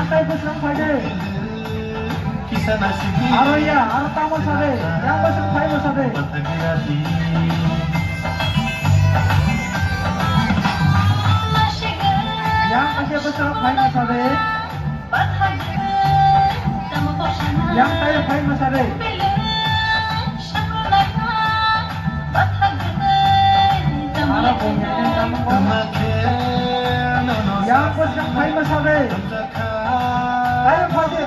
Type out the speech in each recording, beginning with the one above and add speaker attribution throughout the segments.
Speaker 1: tay besar saja.
Speaker 2: Kisah nasibi.
Speaker 1: Aro ya, aro tamu saja. Yang besar saya saja. Yang kasih besar saya saja. Yang saya saja. Aro punya kamu. Yang besar saya saja. Tayo saja.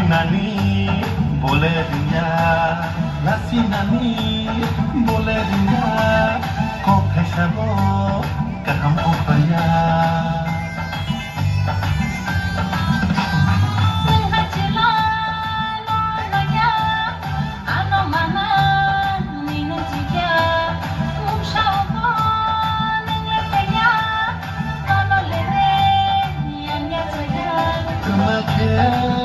Speaker 2: Nani boleh dia, nasi nani boleh dia, kau kesabo kaham upaya. Yeah.